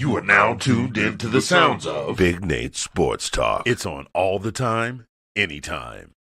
You are now tuned into the sounds of Big Nate Sports Talk. It's on all the time, anytime.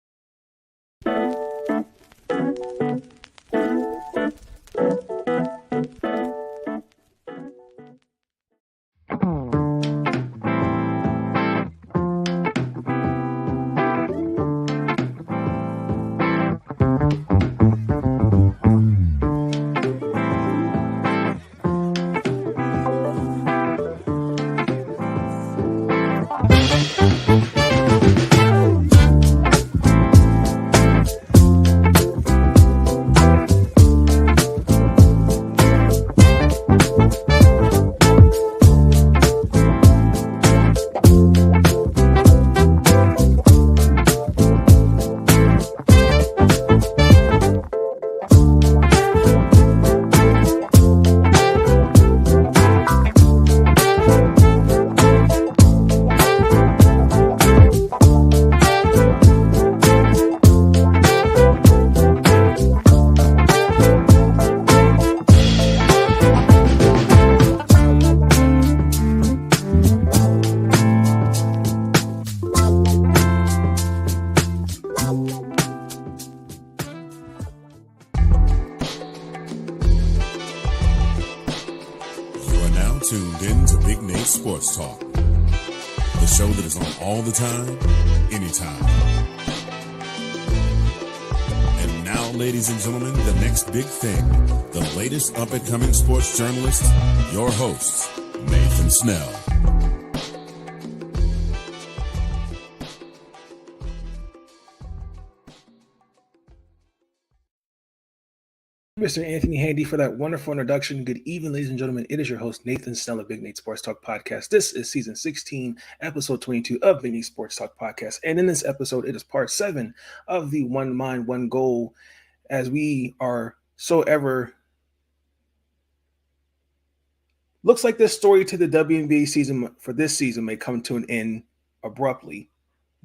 Tuned in to Big Nate Sports Talk, the show that is on all the time, anytime. And now, ladies and gentlemen, the next big thing, the latest up-and-coming sports journalist, your host, Nathan Snell. Mr. Anthony Handy for that wonderful introduction. Good evening, ladies and gentlemen. It is your host, Nathan Snell of Big Nate Sports Talk Podcast. This is season 16, episode 22 of Big Nate Sports Talk Podcast. And in this episode, it is part 7 of the One Mind, One Goal, as we are so ever... Looks like this story to the WNBA season for this season may come to an end abruptly,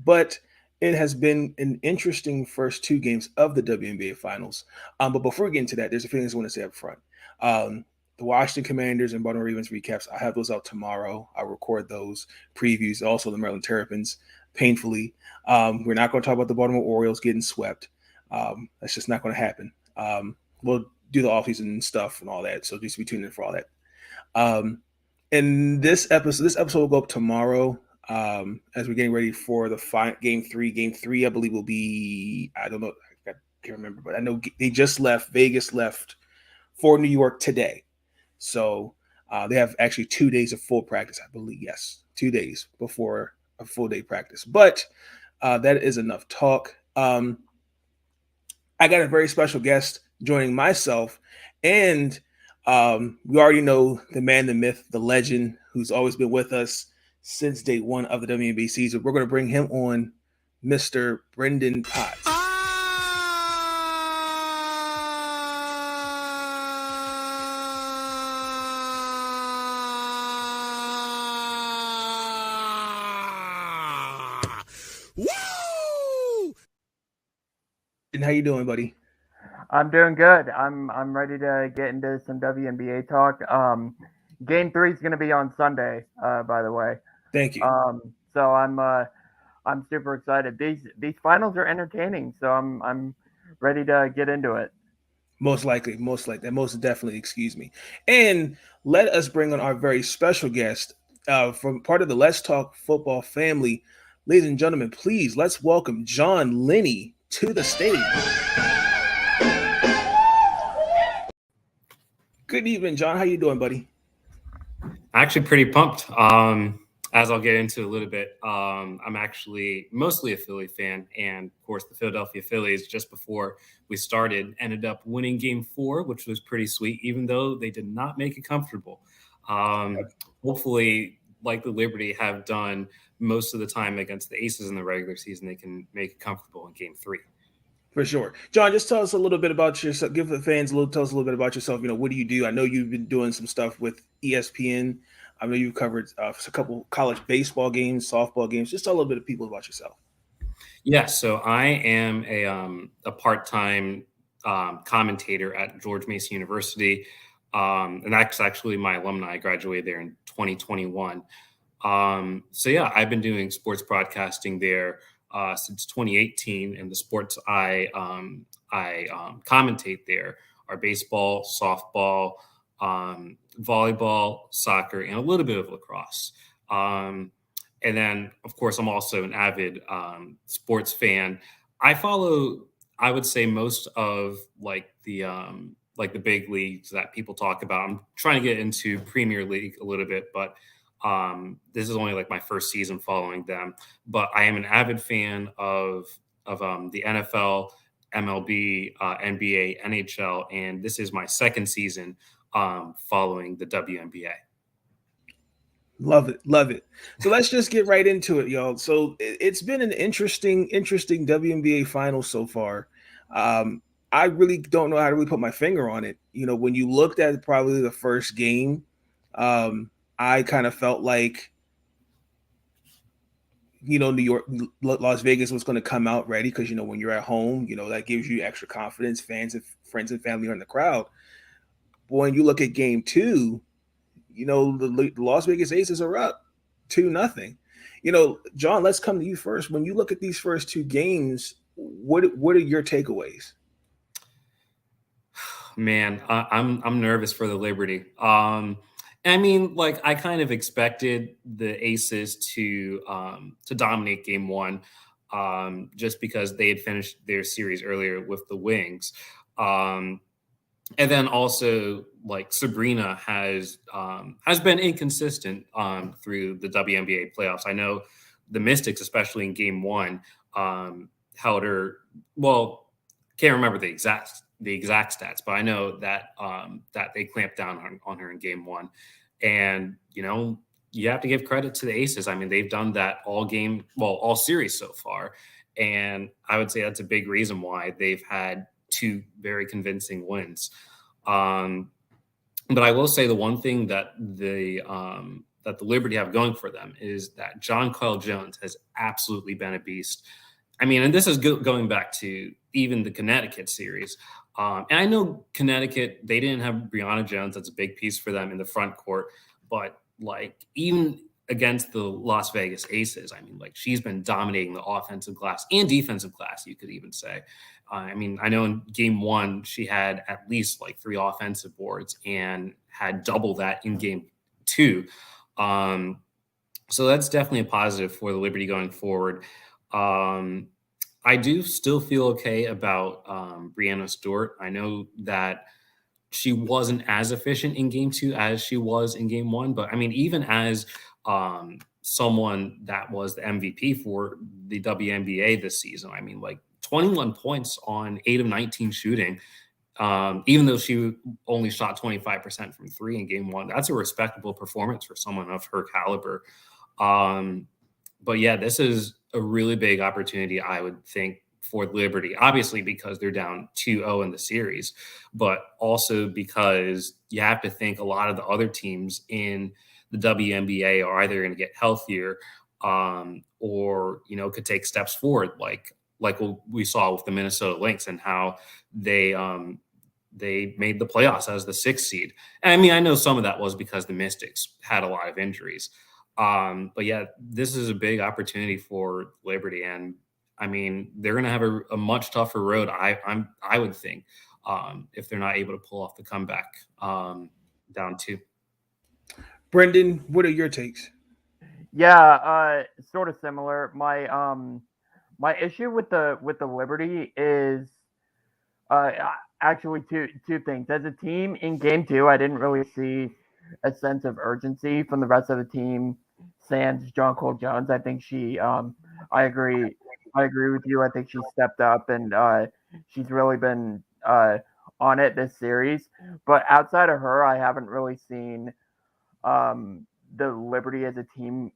but it has been an interesting first 2 games of the WNBA Finals. But before we get into that, there's a few things I want to say up front. The Washington Commanders and Baltimore Ravens recaps, I have those out tomorrow. I'll record those previews. Also, the Maryland Terrapins, painfully. We're not going to talk about the Baltimore Orioles getting swept. That's just not going to happen. We'll do the offseason stuff and all that, so just be tuned in for all that. And this episode will go up tomorrow. As we're getting ready for the game three, I believe will be, I don't know, I can't remember, but I know they just left, Vegas left for New York today. So they have actually 2 days of full practice, I believe. Yes, 2 days before a full day practice. But that is enough talk. I got a very special guest joining myself, and we already know the man, the myth, the legend, who's always been with us since day one of the WNBA season. We're going to bring him on, Mr. Brenden Potts. Woo! And how you doing, buddy? I'm doing good. I'm ready to get into some WNBA talk. Game 3 is going to be on Sunday, by the way. Thank you. So I'm super excited. These finals are entertaining, so I'm ready to get into it. Most definitely. Excuse me. And let us bring on our very special guest from part of the Let's Talk Football family. Ladies and gentlemen, please let's welcome Jon Linney to the stage. Good evening, Jon. How you doing, buddy? Actually pretty pumped. As I'll get into a little bit, I'm actually mostly a Philly fan, and of course the Philadelphia Phillies, just before we started, ended up winning game 4, which was pretty sweet, even though they did not make it comfortable. Hopefully, like the Liberty have done most of the time against the Aces in the regular season, they can make it comfortable in game 3. For sure. Jon, just tell us a little bit about yourself. Give the fans tell us a little bit about yourself. You know, what do you do? I know you've been doing some stuff with ESPN. I know you've covered a couple college baseball games, softball games. Just tell a little bit of people about yourself. Yeah, so I am a part-time commentator at George Mason University. And that's actually my alumni. I graduated there in 2021. So yeah, I've been doing sports broadcasting there since 2018, and the sports I commentate there are baseball, softball, volleyball, soccer, and a little bit of lacrosse. And then, of course, I'm also an avid sports fan. I follow, I would say, most of like the big leagues that people talk about. I'm trying to get into Premier League a little bit, but this is only like my first season following them. But I am an avid fan of the NFL, MLB, NBA, NHL, and this is my second season following the WNBA. Love it, love it. So let's just get right into it, y'all. So it's been an interesting WNBA final so far. I really don't know how to really put my finger on it. You know, when you looked at probably the first game, I kind of felt like, you know, Las Vegas was going to come out ready because, you know, when you're at home, you know, that gives you extra confidence. Fans and friends and family are in the crowd. But when you look at game two, you know, the Las Vegas Aces are up 2-0. You know, Jon, let's come to you first. When you look at these first two games, what are your takeaways? Man, I'm nervous for the Liberty. I mean, like I kind of expected the Aces to dominate game one, just because they had finished their series earlier with the Wings. And then also, like Sabrina has been inconsistent through the WNBA playoffs. I know the Mystics, especially in game one, held her. Well, can't remember the exact stats, but I know that that they clamped down on her in game one. And you know, you have to give credit to the Aces. I mean, they've done that all series so far, and I would say that's a big reason why they've had two very convincing wins. But I will say the one thing that the Liberty have going for them is that Jonquel Jones has absolutely been a beast. I mean, and this is going back to even the Connecticut series. And I know Connecticut, they didn't have Brianna Jones. That's a big piece for them in the front court. But like even against the Las Vegas Aces, I mean, like she's been dominating the offensive glass and defensive glass, you could even say. I mean, I know in game one, she had at least like 3 offensive boards and had double that in game two. So that's definitely a positive for the Liberty going forward. I do still feel okay about Breanna Stewart. I know that she wasn't as efficient in game two as she was in game one, but I mean, even as someone that was the MVP for the WNBA this season, I mean, like 21 points on 8 of 19 shooting, even though she only shot 25% from 3 in game one, that's a respectable performance for someone of her caliber. But yeah, this is a really big opportunity, I would think, for Liberty, obviously because they're down 2-0 in the series, but also because you have to think a lot of the other teams in the WNBA are either going to get healthier or, you know, could take steps forward, like we saw with the Minnesota Lynx and how they made the playoffs as the 6th seed. And I mean, I know some of that was because the Mystics had a lot of injuries. But yeah, this is a big opportunity for Liberty, and I mean they're going to have a much tougher road. I would think if they're not able to pull off the comeback down 2. Brenden, what are your takes? Yeah, sort of similar. My issue with the Liberty is actually two things. As a team in game 2, I didn't really see a sense of urgency from the rest of the team. Sans Jonquel Jones, I think she. I agree with you. I think she stepped up and she's really been on it this series. But outside of her, I haven't really seen the Liberty as a team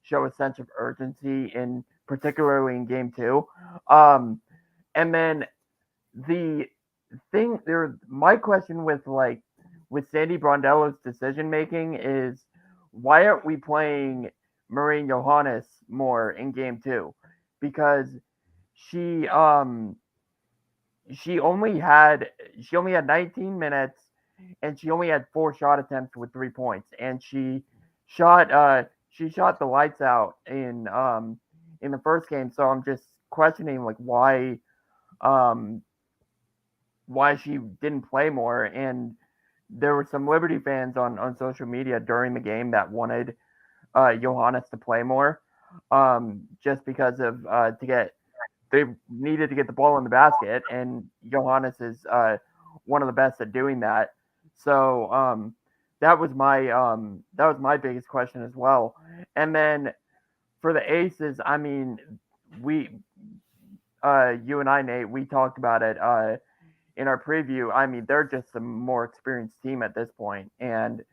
show a sense of urgency, particularly in game 2. And then the thing there, my question with Sandy Brondello's decision making is, why aren't we playing Maureen Johannes more in game 2? Because she only had 19 minutes and she only had 4 shot attempts with 3 points, and she shot the lights out in the first game. So I'm just questioning like why she didn't play more. And there were some Liberty fans on social media during the game that wanted Johannes to play more, just because of they needed to get the ball in the basket, and Johannes is one of the best at doing that. So that was my biggest question as well. And then for the Aces, I mean, you and I, Nate, we talked about it in our preview. I mean, they're just a more experienced team at this point, and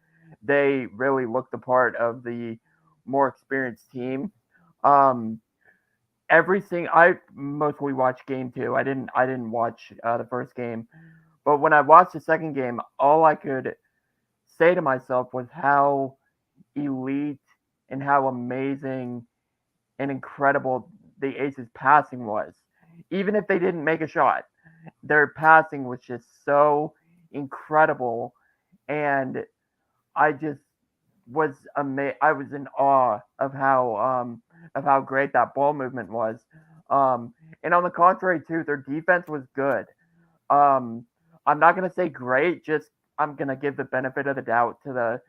they really look the part of the more experienced team. Everything I mostly watched game 2. I didn't watch the first game, but when I watched the second game, all I could say to myself was how elite and how amazing and incredible the Aces passing was. Even if they didn't make a shot, their passing was just so incredible, and I just was amazed. I was in awe of how great that ball movement was. And on the contrary, too, their defense was good. I'm not gonna say great, just I'm gonna give the benefit of the doubt to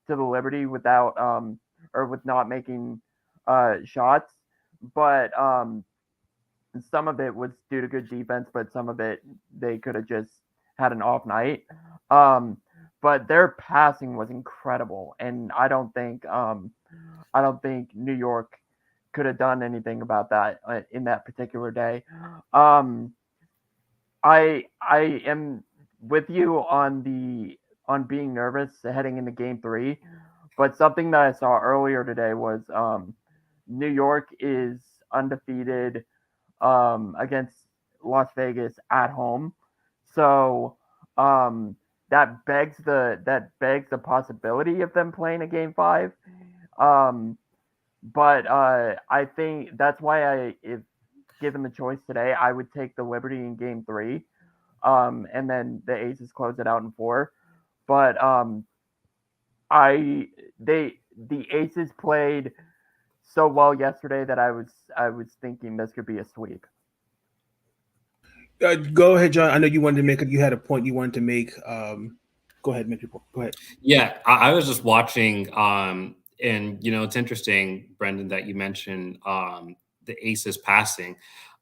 the Liberty without or with not making shots, but some of it was due to good defense, but some of it they could have just had an off night. But their passing was incredible, and I don't think New York could have done anything about that in that particular day. I am with you on being nervous heading into Game 3, but something that I saw earlier today was New York is undefeated against Las Vegas at home, so that begs the possibility of them playing a Game 5. But I think that's why if given the choice today, I would take the Liberty in Game 3, and then the Aces close it out in 4. But the Aces played so well yesterday that I was thinking this could be a sweep. Go ahead, John. I know you had a point you wanted to make. Go ahead, make your point. Go ahead. Yeah, I was just watching, and it's interesting, Brenden, that you mentioned the Aces passing.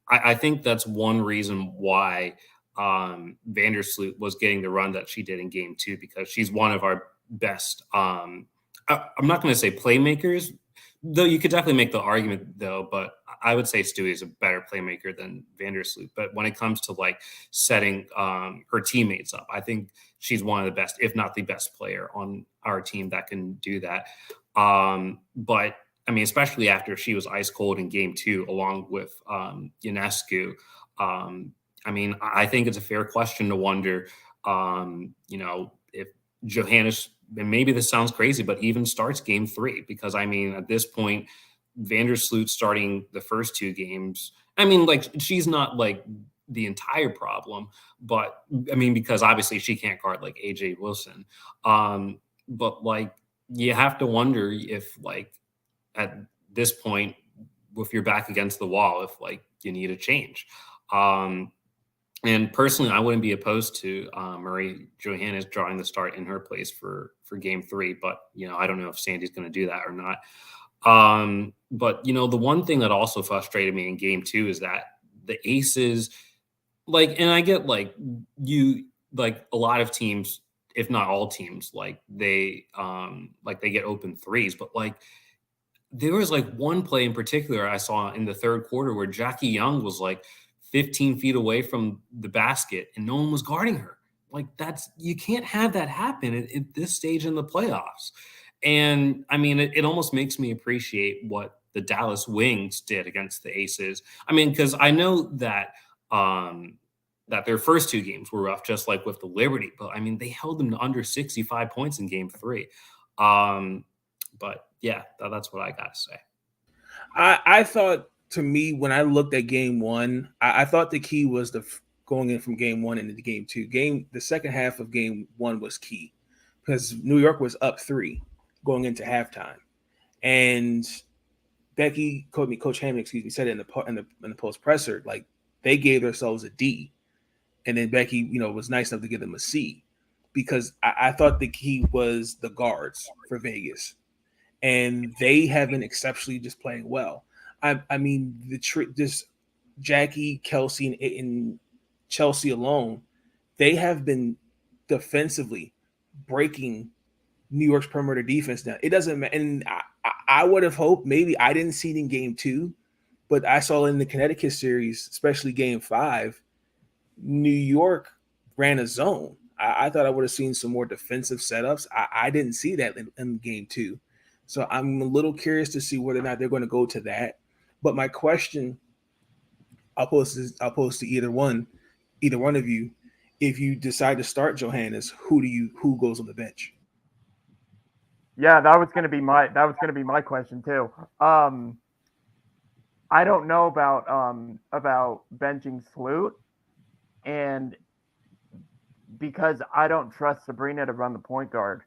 I think that's one reason why Vandersloot was getting the run that she did in Game 2, because she's one of our best. I'm not going to say playmakers, though you could definitely make the argument, though, but I would say Stewie is a better playmaker than Vandersloot. But when it comes to like setting her teammates up, I think she's one of the best, if not the best player on our team that can do that. But I mean, especially after she was ice cold in Game 2, along with Ionescu. I mean, I think it's a fair question to wonder, if Johannes, and maybe this sounds crazy, but even starts Game 3, because I mean, at this point, Vandersloot starting the first 2 games, I mean, like, she's not like the entire problem, but I mean, because obviously she can't guard like AJ Wilson. But like, you have to wonder if like at this point, if you're back against the wall, if like you need a change. And personally, I wouldn't be opposed to Marie Johannes drawing the start in her place for Game 3, but I don't know if Sandy's going to do that or not. But the one thing that also frustrated me in Game 2 is that the Aces, like, and I get like a lot of teams, if not all teams, like they get open threes, but like there was like one play in particular I saw in the third quarter where Jackie Young was like 15 feet away from the basket and no one was guarding her. Like you can't have that happen at this stage in the playoffs. And I mean, it almost makes me appreciate what the Dallas Wings did against the Aces. I mean, because I know that that their first 2 games were rough, just like with the Liberty, but I mean, they held them to under 65 points in Game 3. But yeah, that's what I got to say. I thought, to me, when I looked at Game 1, I thought the key was going in from game one into game two. The second half of game one was key because New York was up 3 going into halftime, and Coach Hammond, said it in the post presser, like they gave themselves a D, and then Becky, was nice enough to give them a C, because I thought the key was the guards for Vegas, and they have been exceptionally just playing well. I mean, just Jackie, Kelsey, and Chelsea alone, they have been defensively breaking New York's perimeter defense down. It doesn't matter. And I would have hoped, maybe I didn't see it in game 2, but I saw in the Connecticut series, especially game 5, New York ran a zone. I thought I would have seen some more defensive setups. I didn't see that in game 2. So I'm a little curious to see whether or not they're going to go to that. But my question, I'll pose to either one of you. If you decide to start Johannes, who goes on the bench? Yeah, that was going to be my question too. I don't know about benching Sloot, and because I don't trust Sabrina to run the point guard,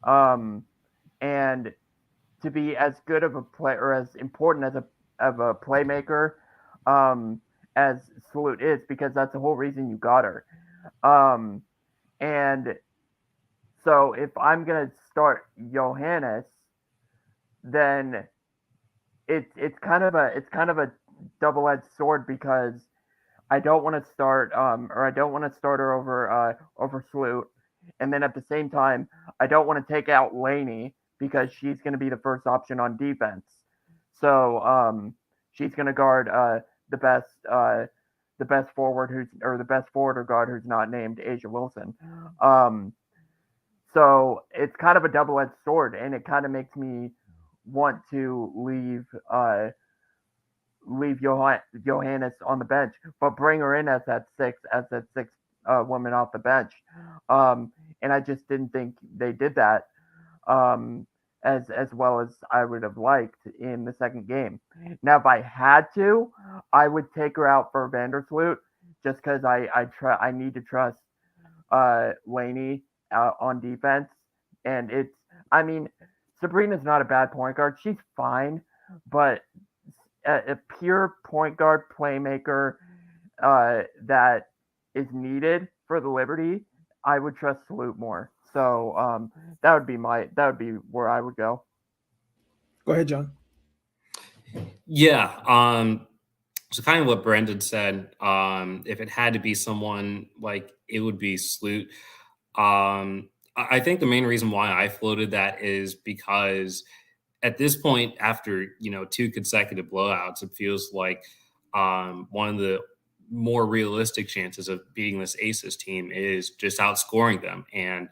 and to be as good of a player or as important as a playmaker as Sloot is, because that's the whole reason you got her. And so if I'm gonna start Johannes, then it's kind of a double-edged sword, because I don't want to start her over Sloot, and then at the same time I don't want to take out Linney, because she's going to be the first option on defense. So she's going to guard the best forward the best forward or guard who's not named Asia Wilson. So it's kind of a double-edged sword, and it kind of makes me want to leave Johannes on the bench, but bring her in as that sixth woman off the bench. And I just didn't think they did that as well as I would have liked in the second game. Now, if I had to, I would take her out for Vandersloot, just because I need to trust Linney on defense. And Sabrina's not a bad point guard. She's fine, but a pure point guard playmaker that is needed for the Liberty, I would trust Salute more. So that would be where I would go. Go ahead, John. Yeah. So kind of what Brenden said, if it had to be someone, like, it would be Sloot. I think the main reason why I floated that is because at this point, after 2 consecutive blowouts, it feels like one of the more realistic chances of beating this Aces team is just outscoring them. And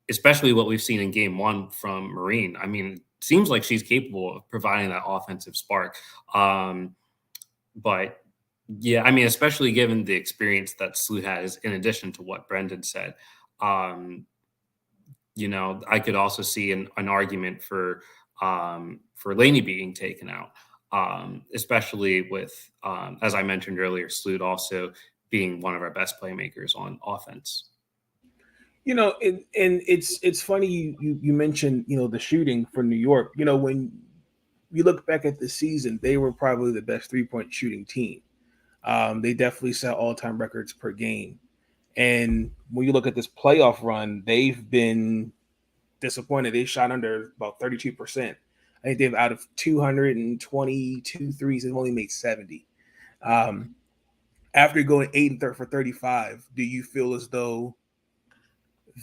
especially what we've seen in game 1 from Marine. I mean, it seems like she's capable of providing that offensive spark. But yeah, I mean, especially given the experience that Sloot has, in addition to what Brenden said, I could also see an argument for Linney being taken out, especially with, as I mentioned earlier, Sloot also being one of our best playmakers on offense. And it's funny you mentioned the shooting for New York. When you look back at the season, they were probably the best 3-point shooting team. They definitely set all-time records per game. And when you look at this playoff run, they've been disappointed. They shot under about 32%. I think they've, out of 222 threes, they've only made 70. After going 8 for 35, do you feel as though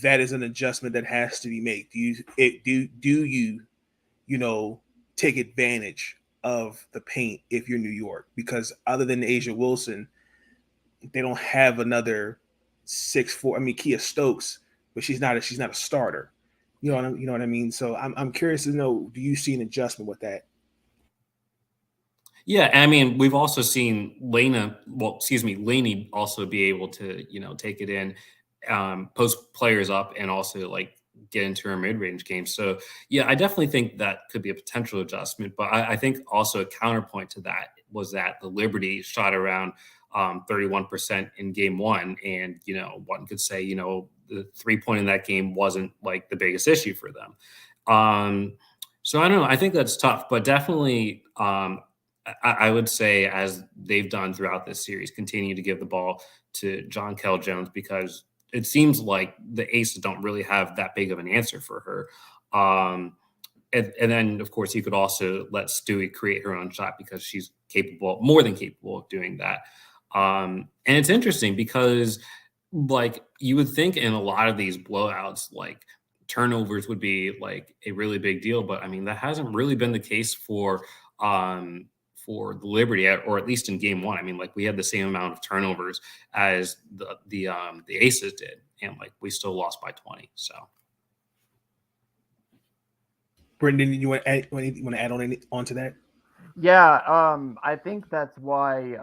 that is an adjustment that has to be made? Do you take advantage of the paint if you're New York? Because other than Asia Wilson, they don't have another 6'4". I mean, Kia Stokes, but she's not a starter. You know what I mean? So I'm curious to know, do you see an adjustment with that? Yeah, I mean, we've also seen Linney also be able to, take it in, post players up, and also like get into her mid-range game. So yeah, I definitely think that could be a potential adjustment. But I think also a counterpoint to that was that the Liberty shot around 31% in game one. And, one could say, the 3-point in that game wasn't like the biggest issue for them. So I don't know. I think that's tough, but definitely I would say, as they've done throughout this series, continue to give the ball to Jonquel Jones, because it seems like the Aces don't really have that big of an answer for her. And then, of course, you could also let Stewie create her own shot, because she's more than capable of doing that. And it's interesting because, like, you would think in a lot of these blowouts, like, turnovers would be like a really big deal, but I mean, that hasn't really been the case for the Liberty, or at least in game one. I mean, like, we had the same amount of turnovers as the Aces did, and like, we still lost by 20. So, Brenden, you want to add on to that? Yeah, I think that's why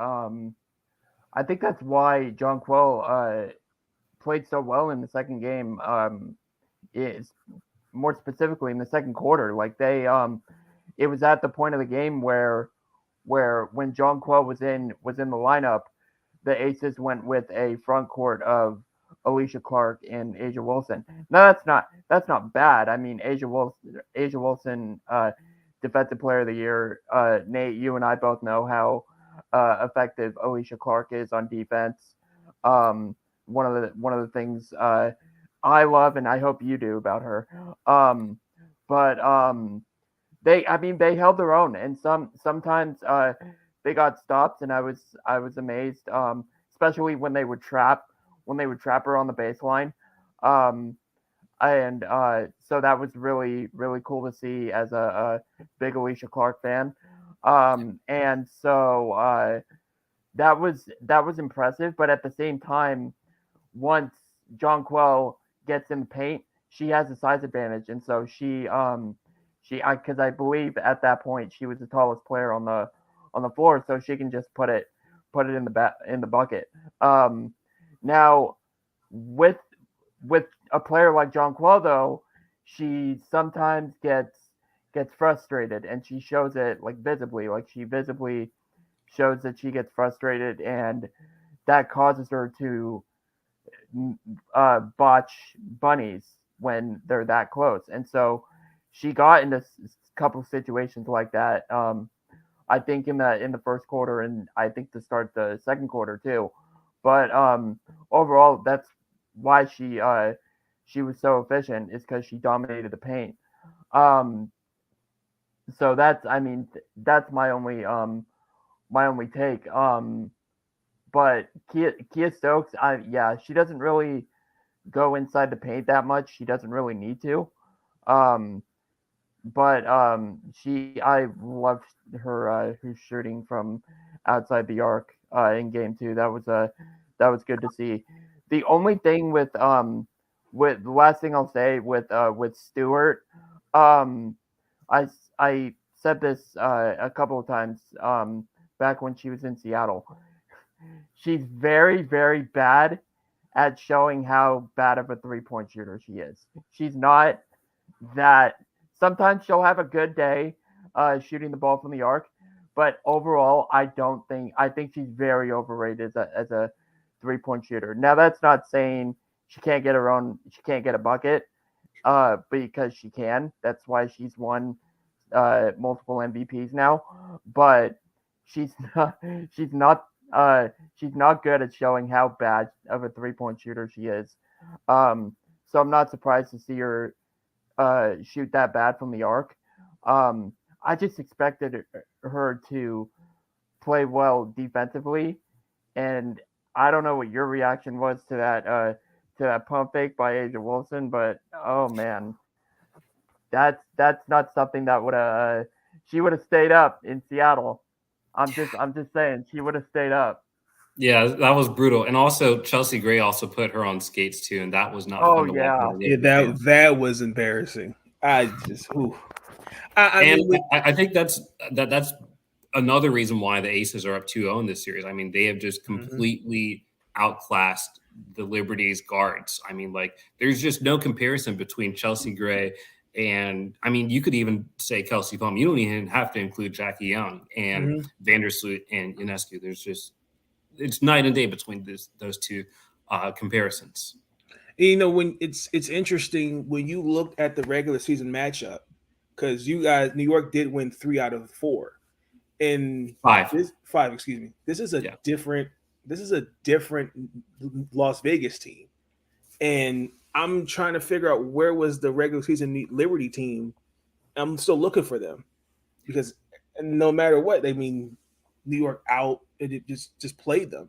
Jonquel played so well in the second game. Is more specifically in the second quarter. Like, it was at the point of the game where when Jonquel was in the lineup, the Aces went with a front court of Alicia Clark and Asia Wilson. No, that's not bad. I mean, Asia Wilson, Defensive Player of the Year. Nate, you and I both know how effective Alicia Clark is on defense. One of the things I love, and I hope you do, about her. They held their own, and sometimes they got stops, and I was amazed, especially when they would trap her on the baseline. So that was really, really cool to see as a big Alicia Clark fan. And so that was impressive, but at the same time, once Jonquel gets in the paint, she has a size advantage, and so because I believe at that point she was the tallest player on the floor, so she can just put it in the bucket. Now with a player like Jonquel, though, she sometimes gets frustrated, and she shows it, like, visibly. Like, she visibly shows that she gets frustrated, and that causes her to botch bunnies when they're that close. And so she got into a couple situations like that. I think in the first quarter, and I think to start the second quarter too. But overall, that's why she was so efficient, is because she dominated the paint. So that's my only take. But Kia Stokes, she doesn't really go inside the paint that much. She doesn't really need to. But I loved her shooting from outside the arc in game two. That was good to see. The only thing with the last thing I'll say with Stewart, I said this a couple of times back when she was in Seattle. She's very, very bad at showing how bad of a 3-point shooter she is. She's not that. Sometimes she'll have a good day shooting the ball from the arc, but overall, I think she's very overrated as a 3-point shooter. Now, that's not saying she can't get a bucket, because she can. That's why she's won multiple MVPs now. But she's not good at showing how bad of a 3-point shooter she is. So I'm not surprised to see her shoot that bad from the arc. I just expected her to play well defensively, and I don't know what your reaction was to that pump fake by Asia Wilson, but oh man, that's not something that would she would have stayed up in Seattle. I'm just saying, she would have stayed up. Yeah, that was brutal. And also, Chelsea Gray also put her on skates too, and that was not Oh, fun to watch. Yeah, that was embarrassing. I think that's another reason why the Aces are up 2-0 in this series. I mean, they have just completely outclassed the Liberty's guards. I mean, like, there's just no comparison between Chelsea Gray and, I mean, you could even say Kelsey Plum. You don't even have to include Jackie Young and Vandersloot and Ionescu. There's just it's night and day between those two comparisons. When it's interesting when you look at the regular season matchup, because New York did win 3 out of 4, and 5, excuse me. This is a different Las Vegas team, and I'm trying to figure out where was the regular season Liberty team. I'm still looking for them because no matter what, New York out and it just played them,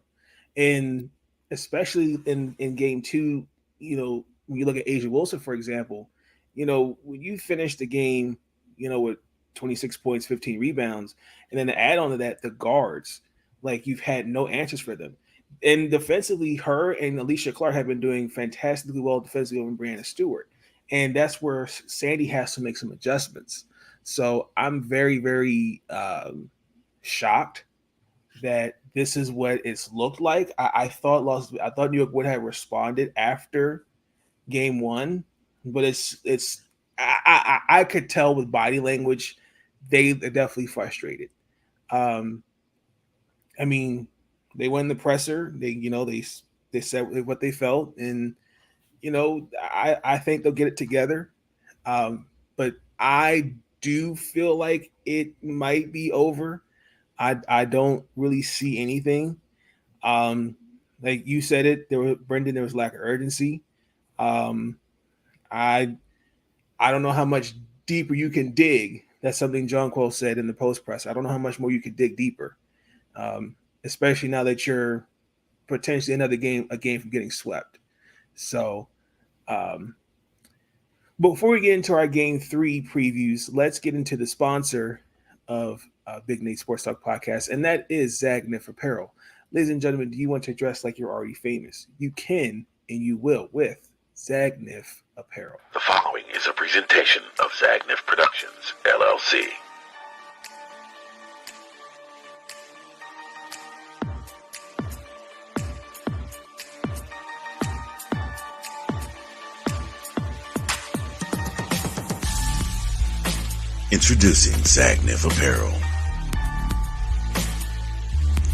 and especially in game 2. When you look at Asia Wilson, for example, when you finish the game, with 26 points, 15 rebounds, and then to add on to that, the guards, you've had no answers for them. And defensively, her and Alicia Clark have been doing fantastically well defensively over Brianna Stewart. And that's where Sandy has to make some adjustments. So I'm very, very shocked that this is what it's looked like. I thought New York would have responded after game 1, but I could tell with body language they're definitely frustrated. They won the presser. They said what they felt, and I think they'll get it together. But I do feel like it might be over. I don't really see anything. Like you said it, Brenden, there was lack of urgency. I don't know how much deeper you can dig. That's something John Cole said in the post press. I don't know how much more you could dig deeper, especially now that you're potentially a game from getting swept. So, before we get into our game 3 previews, let's get into the sponsor of Big Nate Sports Talk podcast, and that is Zagnif Apparel. Ladies and gentlemen, do you want to dress like you're already famous? You can and you will with Zagnif Apparel. The following is a presentation of Zagnif Productions, LLC. Introducing Zagnif Apparel.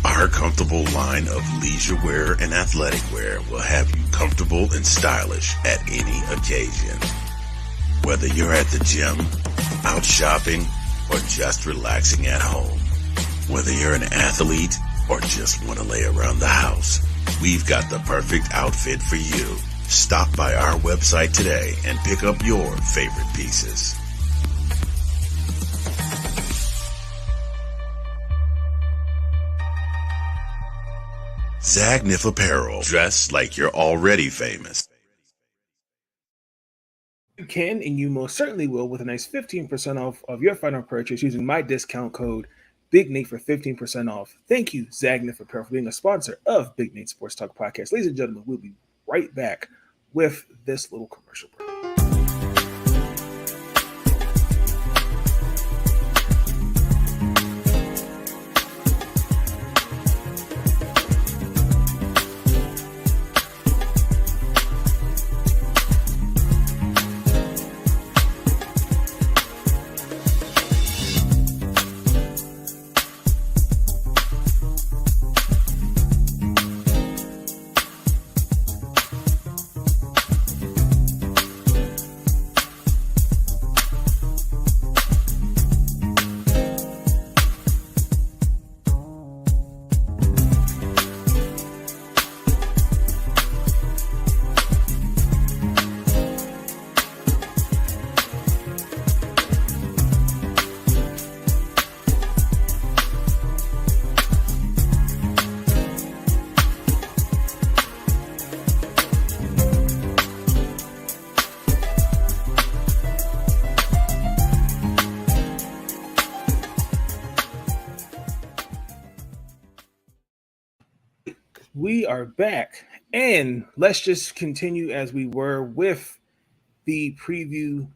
Our comfortable line of leisure wear and athletic wear will have you comfortable and stylish at any occasion. Whether you're at the gym, out shopping, or just relaxing at home. Whether you're an athlete or just want to lay around the house, we've got the perfect outfit for you. Stop by our website today and pick up your favorite pieces. Zagnif Apparel. Dress like you're already famous. You can, and you most certainly will, with a nice 15% off of your final purchase using my discount code Big Nate for 15% off. Thank you, Zagnif Apparel, for being a sponsor of Big Nate Sports Talk podcast. Ladies and gentlemen, we'll be right back with this little commercial break. We are back, and let's just continue as we were with the preview.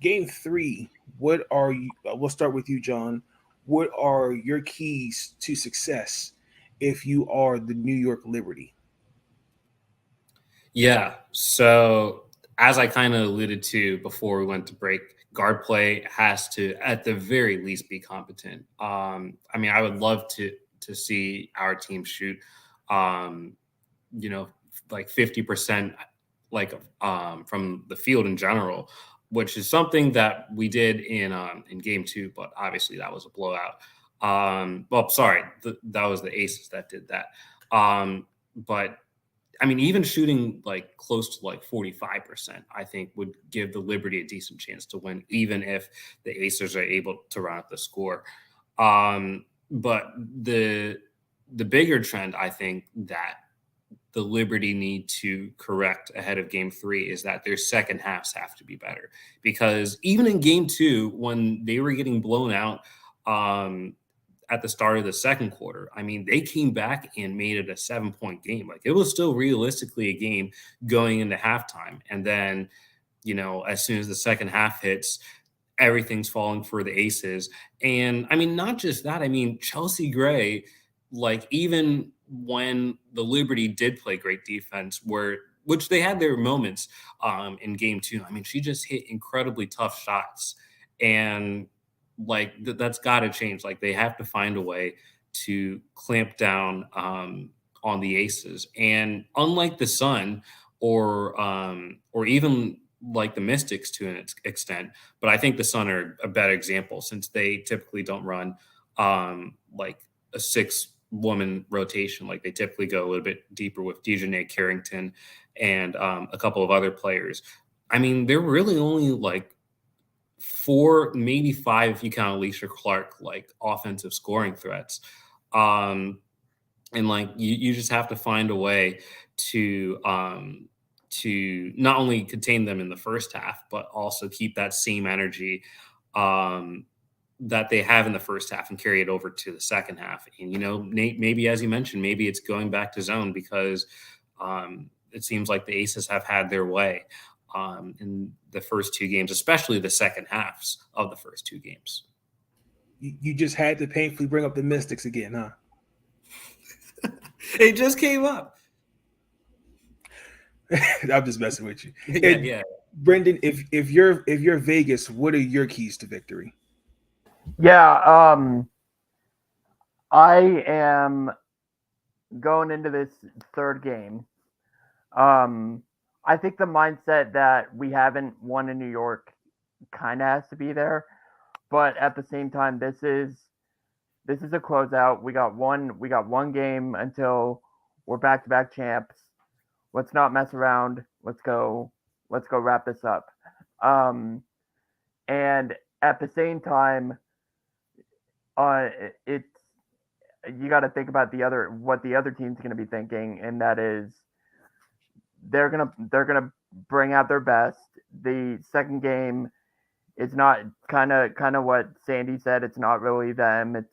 Game 3. What are you? We'll start with you, John. What are your keys to success if you are the New York Liberty? Yeah. So as I kind of alluded to before we went to break, guard play has to, at the very least, be competent. I would love to see our team shoot you know, like 50% from the field in general, which is something that we did in game 2, but obviously that was a blowout. Well, sorry, that was the Aces that did that. But I mean, even shooting like close to like 45%, I think would give the Liberty a decent chance to win, even if the Aces are able to run up the score. But the bigger trend, I think, that the Liberty need to correct ahead of game 3 is that their second halves have to be better. Because even in game 2, when they were getting blown out at the start of the second quarter, I mean, they came back and made it a 7-point game. Like, it was still realistically a game going into halftime. And then, you know, as soon as the second half hits, everything's falling for the Aces. And I mean, not just that, I mean, Chelsea Gray, like, even when the Liberty did play great defense, which they had their moments in game 2, I mean, she just hit incredibly tough shots. And like, that's got to change. Like, they have to find a way to clamp down on the Aces. And unlike the Sun or even like the Mystics to an extent, but I think the Sun are a better example since they typically don't run like a 6-woman rotation. Like, they typically go a little bit deeper with Dejanay Carrington and a couple of other players. I mean, they're really only like 4, maybe 5 if you count Alicia Clark, like offensive scoring threats. And like, you just have to find a way to not only contain them in the first half, but also keep that same energy that they have in the first half and carry it over to the second half. And, you know, maybe, as you mentioned, maybe it's going back to zone because it seems like the Aces have had their way in the first 2 games, especially the second halves of the first 2 games. You just had to painfully bring up the Mystics again, huh? It just came up. I'm just messing with you. Yeah. Brenden, if you're Vegas, what are your keys to victory? Yeah, I am going into this third game. I think the mindset that we haven't won in New York kind of has to be there, but at the same time, this is a closeout. We got one game until we're back-to-back champs. Let's not mess around. Let's go wrap this up. And at the same time, it's, you got to think about what the other team's going to be thinking, and that is they're gonna bring out their best. The second game is not kind of what Sandy said. It's not really them.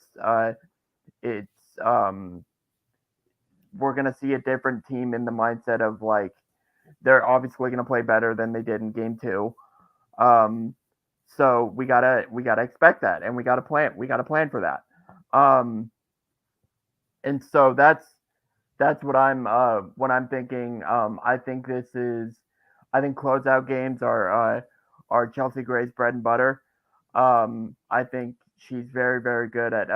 We're gonna see a different team in the mindset of like they're obviously gonna play better than they did in game 2. So we gotta expect that, and we gotta plan for that. And so that's what I'm thinking. I think closeout games are Chelsea Gray's bread and butter. I think she's very, very good at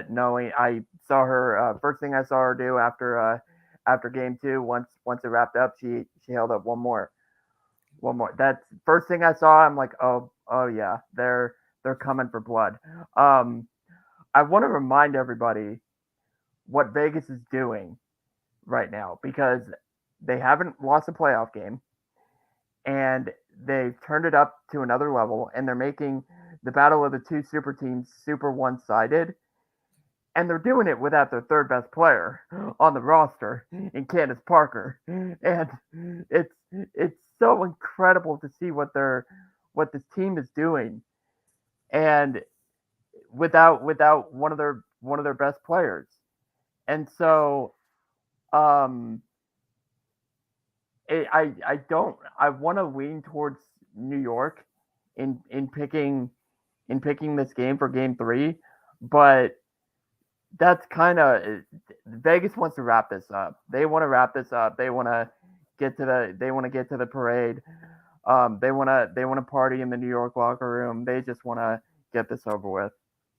knowing. I saw her first thing I saw her do after game 2. Once it wrapped up, she held up one more. That's first thing I saw. I'm like, oh yeah, they're coming for blood. I want to remind everybody what Vegas is doing right now, because they haven't lost a playoff game and they've turned it up to another level, and they're making the battle of the 2 super teams super one-sided, and they're doing it without their third best player on the roster in Candace Parker. And it's so incredible to see what this team is doing, and without one of their best players. And so, I want to lean towards New York in picking this game for game 3, but that's kind of Vegas wants to wrap this up. They want to wrap this up. They want to get to the parade. They want to party in the New York locker room. They just want to get this over with.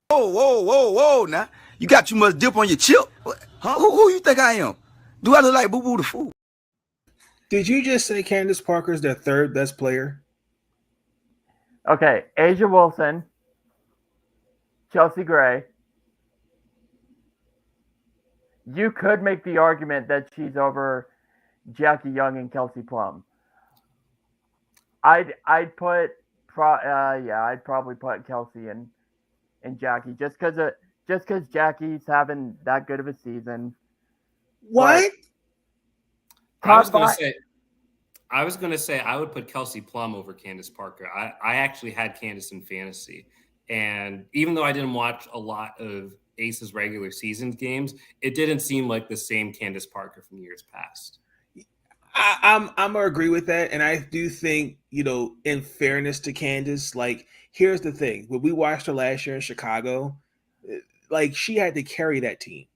Whoa, now. You got too much dip on your chip? Huh? Who you think I am? Do I look like Boo Boo the Fool? Did you just say Candace Parker is their third best player? Okay, Asia Wilson, Chelsea Gray. You could make the argument that she's over Jackie Young and Kelsey Plum. I'd probably put Kelsey and Jackie just because Jackie's having that good of a season. What? I was gonna say I would put Kelsey Plum over Candace Parker. I actually had Candace in fantasy, and even though I didn't watch a lot of Aces regular season games, it didn't seem like the same Candace Parker from years past. I'm gonna agree with that, and I do think, in fairness to Candace, like, here's the thing: when we watched her last year in Chicago, like, she had to carry that team.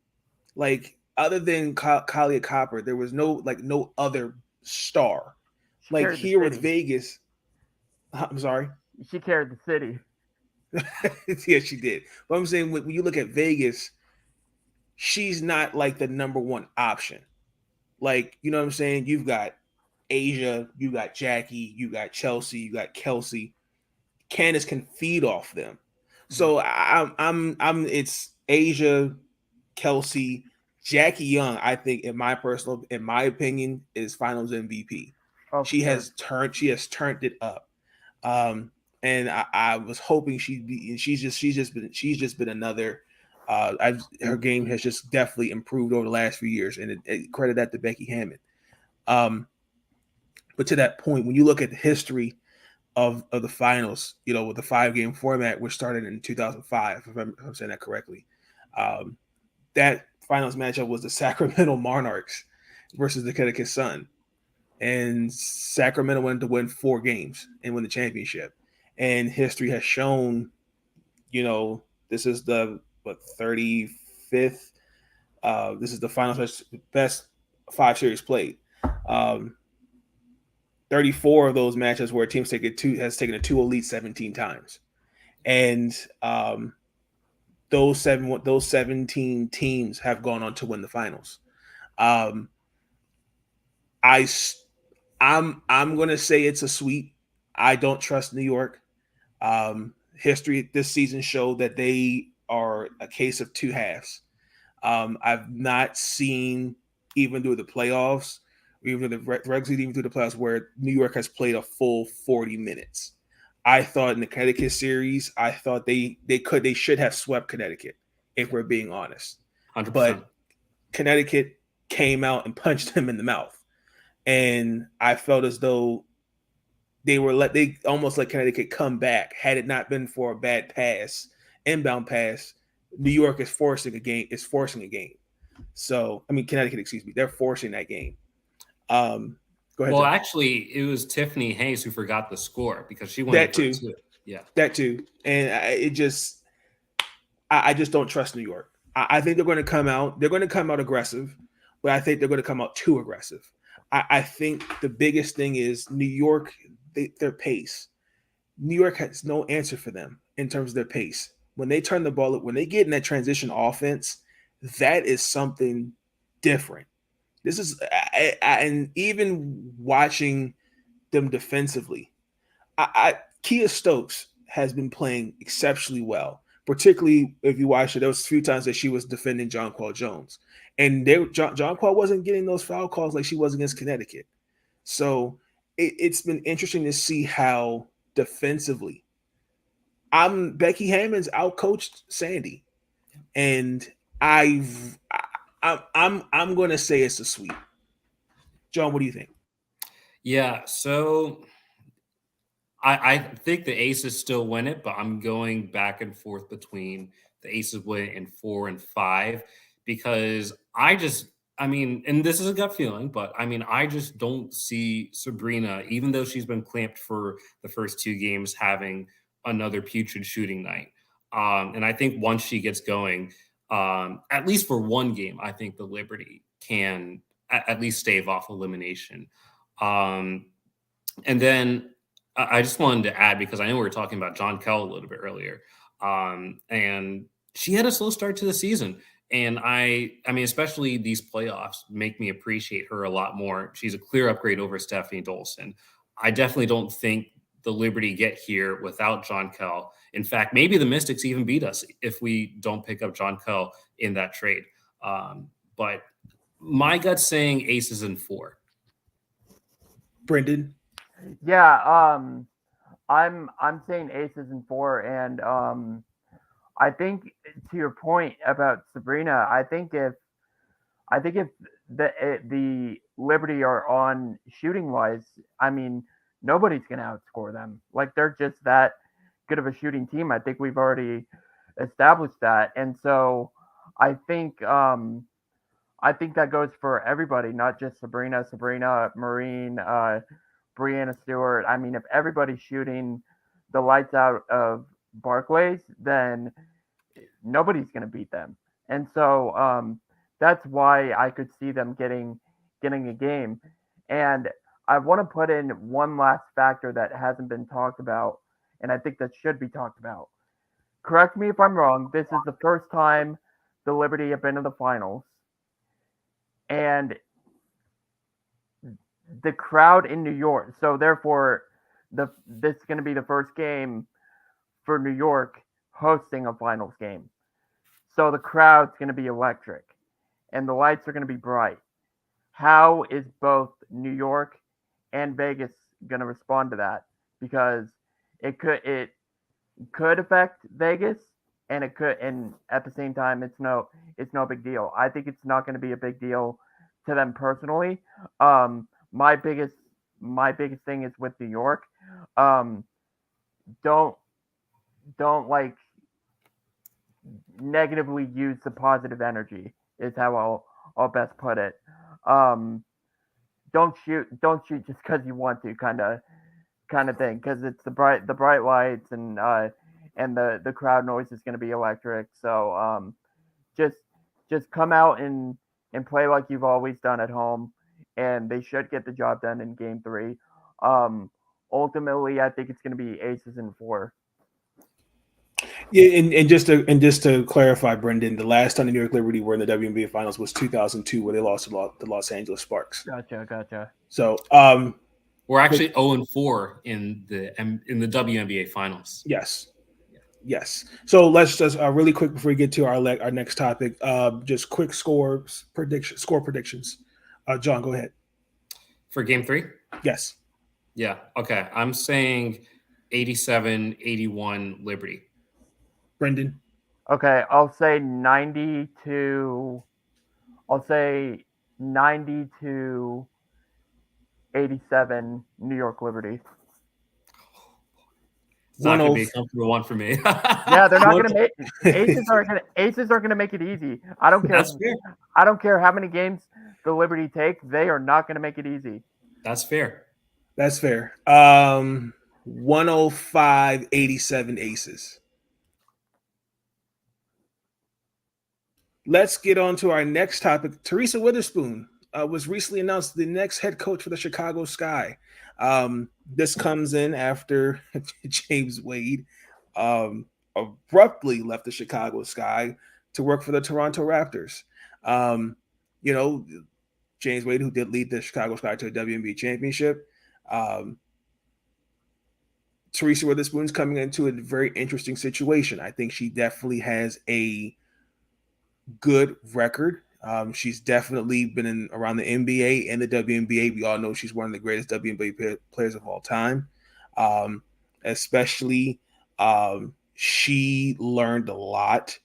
Like, other than Kalia Copper, there was no other star. Like here with Vegas, I'm sorry. She carried the city. Yeah, she did. But I'm saying when you look at Vegas, she's not like the number one option. Like, you know what I'm saying? You've got Asia, you got Jackie, you got Chelsea, you got Kelsey. Candace can feed off them. So I'm it's Asia, Kelsey, Jackie Young. I think in my opinion is Finals MVP. Oh, she has turned it up. And I was hoping she'd be. She's just been another. Her game has just definitely improved over the last few years, and credit that to Becky Hammond. But to that point, when you look at the history of the finals, with the 5-game format, which started in 2005, if I'm saying that correctly, that finals matchup was the Sacramento Monarchs versus the Connecticut Sun, and Sacramento went to win 4 games and win the championship. And history has shown, this is the 35th. This is the finals best 5 series played. 34 of those matches where a team has taken a 2 elite 17 times, and those 17 teams have gone on to win the finals. I'm gonna say it's a sweep. I don't trust New York. History this season showed that they are a case of 2 halves. I've not seen, even through the playoffs, even through the regular season, even through the playoffs, where New York has played a full 40 minutes. I thought in the Connecticut series, I thought they should have swept Connecticut, if we're being honest. 100%. But Connecticut came out and punched them in the mouth, and I felt as though they almost let Connecticut come back. Had it not been for a bad inbound pass, New York is forcing a game. So, Connecticut, excuse me, they're forcing that game. Go ahead. Well, John. Actually, it was Tiffany Hayes who forgot the score because she won that too. Yeah, that too. And I just don't trust New York. I think they're going to come out. They're going to come out aggressive, but I think they're going to come out too aggressive. I think the biggest thing is New York, their pace. New York has no answer for them in terms of their pace. When they turn the ball up, when they get in that transition offense, that is something different. This is, and even watching them defensively, Kia Stokes has been playing exceptionally well. Particularly if you watch it, there was a few times that she was defending Jonquel Jones, and Jonquel wasn't getting those foul calls like she was against Connecticut. So it's been interesting to see how defensively, Becky Hammond's outcoached Sandy, and I'm going to say it's a sweep. John, what do you think? Yeah, so I think the Aces still win it, but I'm going back and forth between the Aces win it in 4 and 5 because and this is a gut feeling, but I just don't see Sabrina, even though she's been clamped for the first 2 games, having another putrid shooting night. And I think once she gets going, at least for 1 game, I think the Liberty can at least stave off elimination. And then I just wanted to add, because I know we were talking about John Kell a little bit earlier. And she had a slow start to the season. And I mean, especially these playoffs make me appreciate her a lot more. She's a clear upgrade over Stephanie Dolson. I definitely don't think the Liberty get here without John Kell. In fact, maybe the Mystics even beat us if we don't pick up John Kell in that trade. But my gut's saying Aces in 4. Brenden. Yeah, I'm saying Aces in 4, and I think to your point about Sabrina, I think if the Liberty are on shooting wise, I mean, nobody's going to outscore them. Like, they're just that good of a shooting team. I think we've already established that, and so I think that goes for everybody, not just Sabrina, Marine, Brianna Stewart. I mean, if everybody's shooting the lights out of Barclays, then nobody's going to beat them. And so that's why I could see them getting a game. And I want to put in one last factor that hasn't been talked about, and I think that should be talked about. Correct me if I'm wrong. This is the first time the Liberty have been to the finals. And the crowd in New York, so therefore this is going to be the first game for New York hosting a finals game. So the crowd's going to be electric and the lights are going to be bright. How is both New York and Vegas going to respond to that? Because it could affect Vegas, and it could, and at the same time, it's no big deal. I think it's not going to be a big deal to them personally. My biggest thing is with New York. Don't like negatively use the positive energy is how I'll best put it. Don't shoot just because you want to, kind of thing, because it's the bright lights and the crowd noise is going to be electric. So just come out and play like you've always done at home, and they should get the job done in Game 3. Ultimately, I think it's going to be Aces in 4. Yeah, and just to clarify, Brenden, the last time the New York Liberty were in the WNBA Finals was 2002, where they lost to the Los Angeles Sparks. Gotcha. So we're actually 0-4 in the WNBA Finals. Yes. So let's just really quick before we get to our next topic, just quick score predictions. John, go ahead. For Game 3? Yes. Yeah. Okay. I'm saying 87-81 Liberty. Brenden. Okay, I'll say 90 to 87 New York Liberty. It's not going to be a comfortable one for me. Yeah, they're not going to make Aces are going to make it easy. I don't care. That's fair. I don't care how many games the Liberty take. They are not going to make it easy. That's fair. 105-87 Aces. Let's get on to our next topic. Teresa Witherspoon was recently announced the next head coach for the Chicago Sky. This comes in after James Wade abruptly left the Chicago Sky to work for the Toronto Raptors. James Wade, who did lead the Chicago Sky to a WNBA championship. Teresa Witherspoon's coming into a very interesting situation. I think she definitely has a good record. She's definitely been around the NBA and the WNBA. We all know she's one of the greatest WNBA players of all time. Especially, she learned a lot.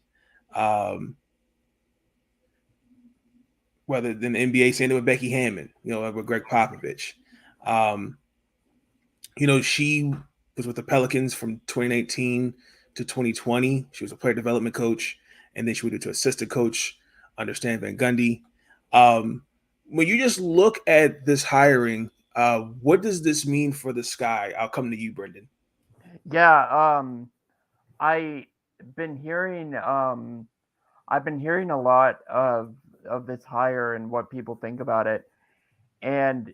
Whether in the NBA, saying it with Becky Hammond, with Greg Popovich. She was with the Pelicans from 2019 to 2020. She was a player development coach, and then she went to assistant coach under Stan Van Gundy. When you just look at this hiring, what does this mean for the Sky? I'll come to you, Brenden. Yeah, I've been hearing a lot of this hire and what people think about it, and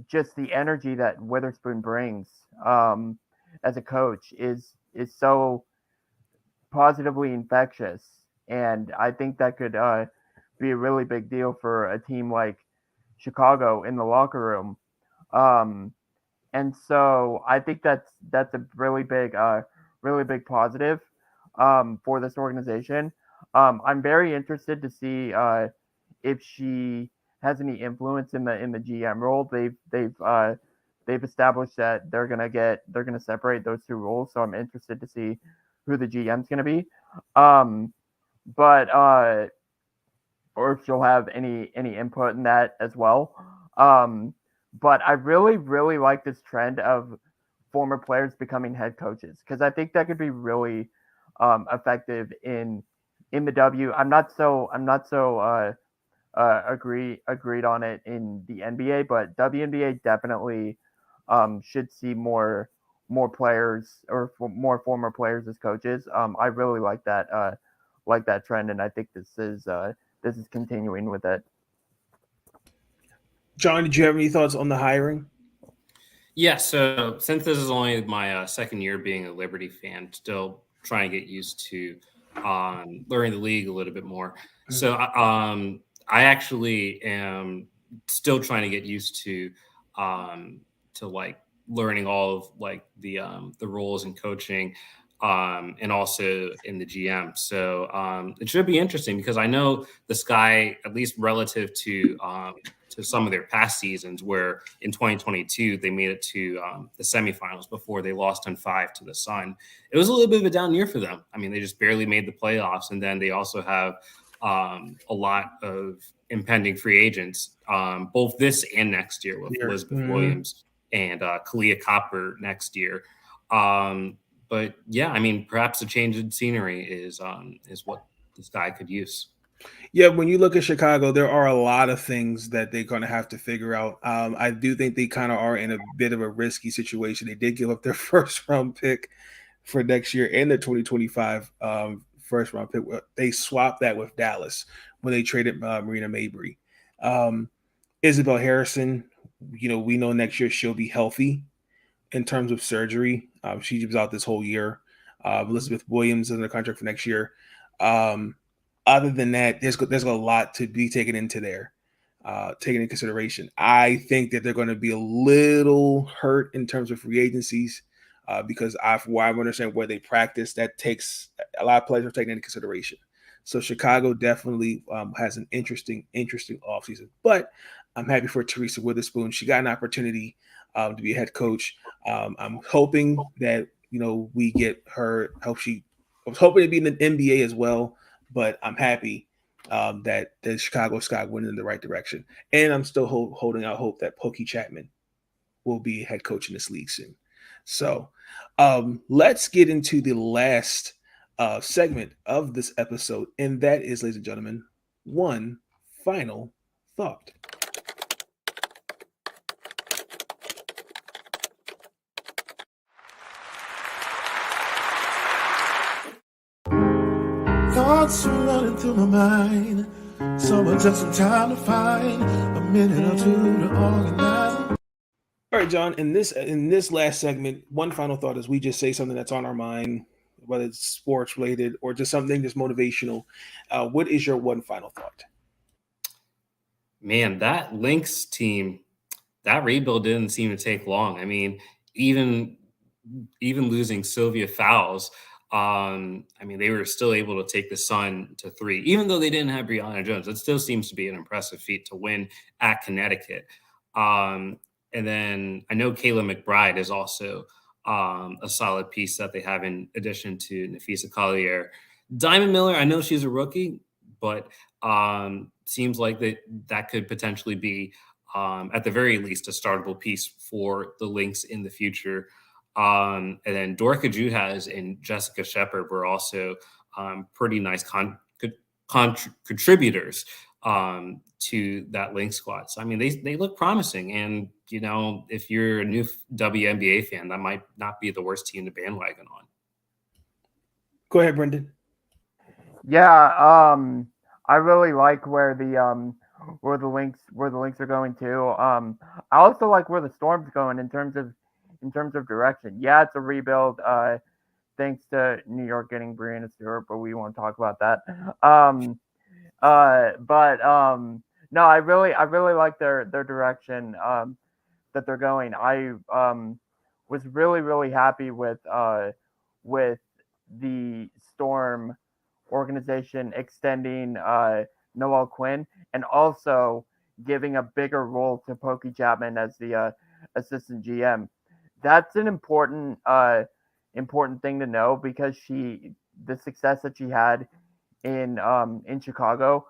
just the energy that Witherspoon brings as a coach is so positively infectious, and I think that could be a really big deal for a team like Chicago in the locker room. And so I think that's a really big positive for this organization. I'm very interested to see if she has any influence in the GM role. They've established that they're gonna separate those two roles. So I'm interested to see who the GM's gonna be. But or if she'll have any input in that as well. But I really like this trend of former players becoming head coaches because I think that could be really effective in the W. I'm not so agreed on it in the NBA, but WNBA definitely should see more players or more former players as coaches. I really like that trend, and I think this is continuing with it. John, did you have any thoughts on the hiring? Yeah, so since this is only my second year being a Liberty fan, still trying to get used to learning the league a little bit more. So I actually am still trying to get used to like learning all of like the roles in coaching and also in the GM. So it should be interesting because I know the Sky, at least relative to some of their past seasons, where in 2022 they made it to the semifinals before they lost in 5 to the Sun. It was a little bit of a down year for them. I mean, they just barely made the playoffs, and then they also have a lot of impending free agents, both this and next year with Elizabeth Williams and Kalia Copper next year. But yeah, I mean, perhaps a change in scenery is what this guy could use. Yeah, when you look at Chicago, there are a lot of things that they're going to have to figure out. I do think they kind of are in a bit of a risky situation. They did give up their first round pick for next year and their 2025 first round pick. They swapped that with Dallas when they traded Marina Mabry. Isabel Harrison, we know next year she'll be healthy in terms of surgery. She was out this whole year. Elizabeth Williams is in the contract for next year. Other than that, there's a lot to be taken into there, taken into consideration. I think that they're going to be a little hurt in terms of free agencies because I understand where they practice. That takes a lot of players are taken into consideration. So Chicago definitely has an interesting offseason. But I'm happy for Teresa Witherspoon. She got an opportunity to be a head coach. I'm hoping that we get her. I was hoping to be in the NBA as well. But I'm happy that the Chicago Sky went in the right direction. And I'm still holding out hope that Pokey Chapman will be head coach in this league soon. So let's get into the last segment of this episode. And that is, ladies and gentlemen, one final thought. Thoughts are running through my mind. Someone took some time to find a minute or two to organize. All right, John, in this last segment, one final thought is we just say something that's on our mind, whether it's sports related or just something just motivational. What is your one final thought? Man, that Lynx team, that rebuild didn't seem to take long. I mean, even losing Sylvia Fowles, I mean, they were still able to take the Sun to 3, even though they didn't have Brianna Jones. It still seems to be an impressive feat to win at Connecticut. And then I know Kayla McBride is also a solid piece that they have in addition to Nafisa Collier. Diamond Miller, I know she's a rookie, but seems like that could potentially be, at the very least, a startable piece for the Lynx in the future. And then Dorka Juhas and Jessica Shepard were also pretty nice contributors to that Lynx squad. So, I mean, they look promising. And, if you're a new WNBA fan, that might not be the worst team to bandwagon on. Go ahead, Brenden. Yeah, I really like where the Lynx are going to. I also like where the Storm's going in terms of direction. Yeah, it's a rebuild. thanks to New York getting Brianna Stewart, but we won't talk about that. No, I really like their direction that they're going. I was really happy with the Storm organization extending Noel Quinn and also giving a bigger role to Pokey Chapman as the assistant GM. That's an important thing to know because the success that she had in Chicago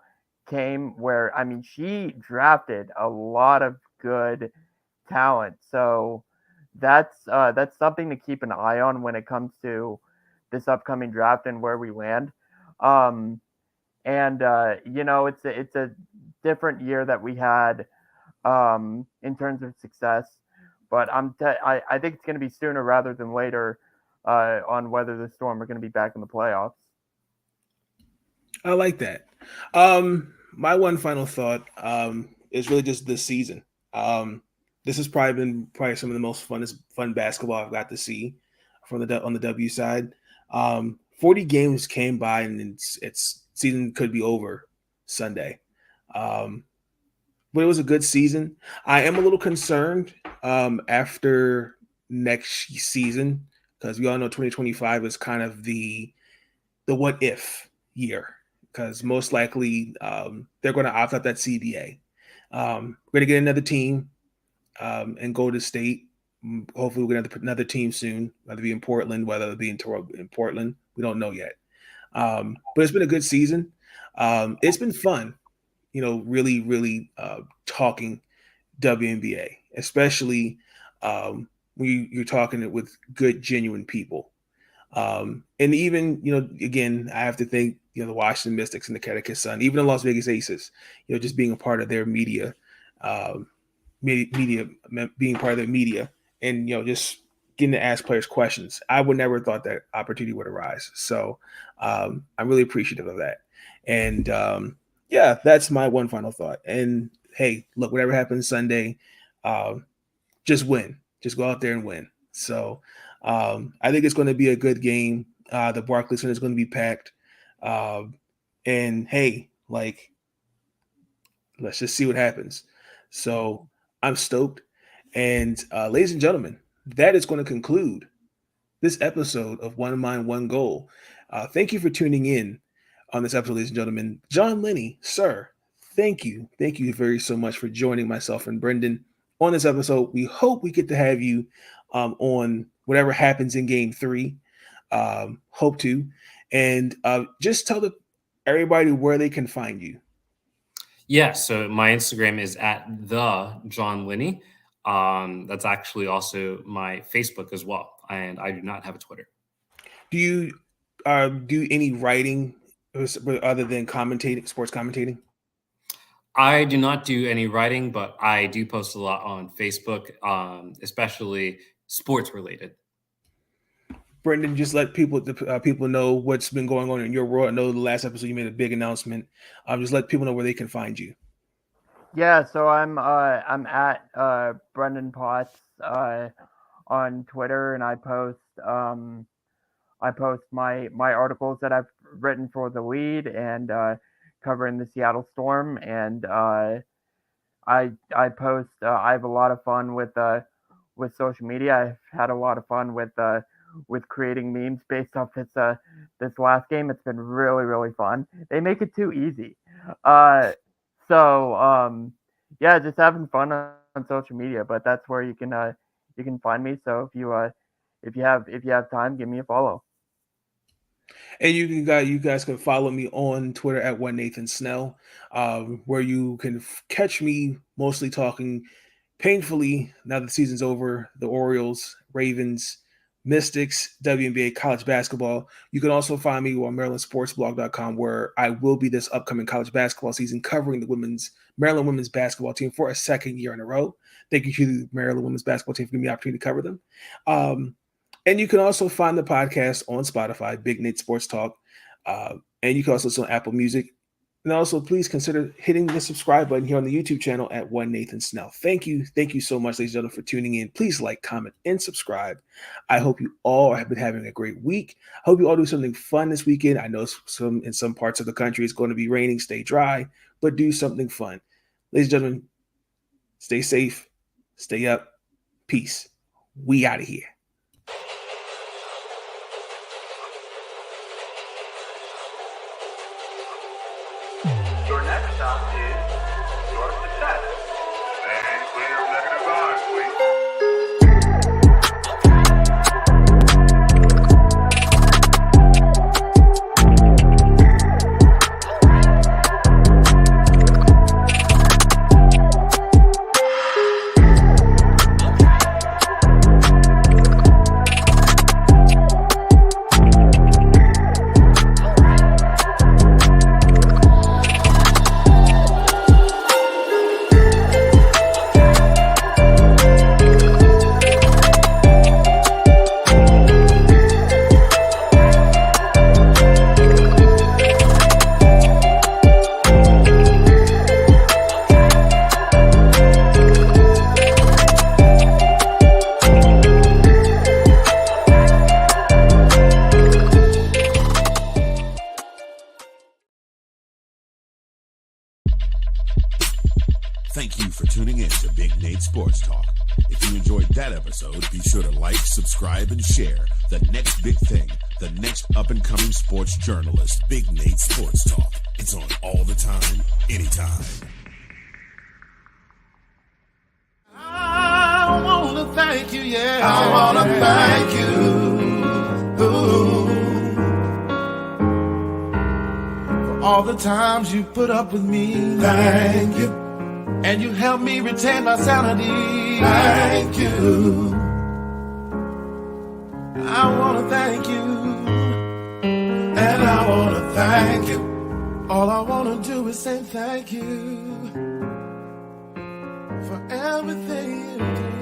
came where she drafted a lot of good talent. So that's something to keep an eye on when it comes to this upcoming draft and where we land. Um, it's a different year that we had in terms of success, but I think it's going to be sooner rather than later on whether the Storm are going to be back in the playoffs. I like that. My one final thought is really just this season. This has probably been some of the most fun basketball I've got to see from on the W side. 40 games came by and its season could be over Sunday. But it was a good season. I am a little concerned after next season because we all know 2025 is kind of the what if year because most likely they're going to opt out that CBA. We're going to get another team and go to state. Hopefully we're going to have another team soon, whether it be in Portland, whether it be in Portland. We don't know yet. But it's been a good season. It's been fun, really talking WNBA, especially when you're talking it with good, genuine people. And even, again, I have to thank, the Washington Mystics and the Connecticut Sun, even the Las Vegas Aces, just being a part of their media, being part of their media and, just getting to ask players questions. I would never thought that opportunity would arise. So I'm really appreciative of that. And that's my one final thought. And hey, look, whatever happens Sunday, just win. Just go out there and win. So I think it's going to be a good game. The Barclays Center is going to be packed. And hey, let's just see what happens. So I'm stoked. And ladies and gentlemen, that is going to conclude this episode of One Mind, One Goal. Thank you for tuning in on this episode, ladies and gentlemen. Jon Linney, sir, thank you. Thank you very so much for joining myself and Brenden on this episode. We hope we get to have you on whatever happens in game 3. Hope to. And just tell everybody where they can find you. Yeah, so my Instagram is at the Jon Linney. That's actually also my Facebook as well. And I do not have a Twitter. Do you do any writing other than commentating, sports commentating? I do not do any writing, but I do post a lot on Facebook, especially sports related. Brenden, just let people know what's been going on in your world. I know the last episode you made a big announcement. Just let people know where they can find you. Yeah, so I'm at Brenden Potts on Twitter, and I post my articles that I've written for the Lead and covering the Seattle Storm, and I post. I have a lot of fun with social media. I've had a lot of fun with creating memes based off this last game. It's been really fun. They make it too easy. Just having fun on social media, but that's where you can find me. So if you have time, give me a follow. And you guys can follow me on Twitter at @OneNathanSnell, where you can catch me mostly talking painfully now that the season's over, the Orioles, Ravens, Mystics, WNBA, college basketball. You can also find me on MarylandSportsBlog.com, where I will be this upcoming college basketball season covering the Maryland women's basketball team for a second year in a row. Thank you to the Maryland women's basketball team for giving me the opportunity to cover them. And you can also find the podcast on Spotify, Big Nate Sports Talk. And you can also listen on Apple Music, And also, please consider hitting the subscribe button here on the YouTube channel at One Nathan Snell. Thank you. Thank you so much, ladies and gentlemen, for tuning in. Please like, comment, and subscribe. I hope you all have been having a great week. I hope you all do something fun this weekend. I know in some parts of the country it's going to be raining. Stay dry, but do something fun. Ladies and gentlemen, stay safe, stay up. Peace. We out of here. Your next stop is your success. And clear negative odds, please. Thank you for tuning in to Big Nate Sports Talk. If you enjoyed that episode, be sure to like, subscribe, and share the next big thing, the next up-and-coming sports journalist, Big Nate Sports Talk. It's on all the time, anytime. I want to thank you, yeah. I want to thank you. Ooh. For all the times you put up with me. Thank you. And you helped me retain my sanity. Thank you. I want to thank you. And I want to thank you. All I want to do is say thank you for everything you do.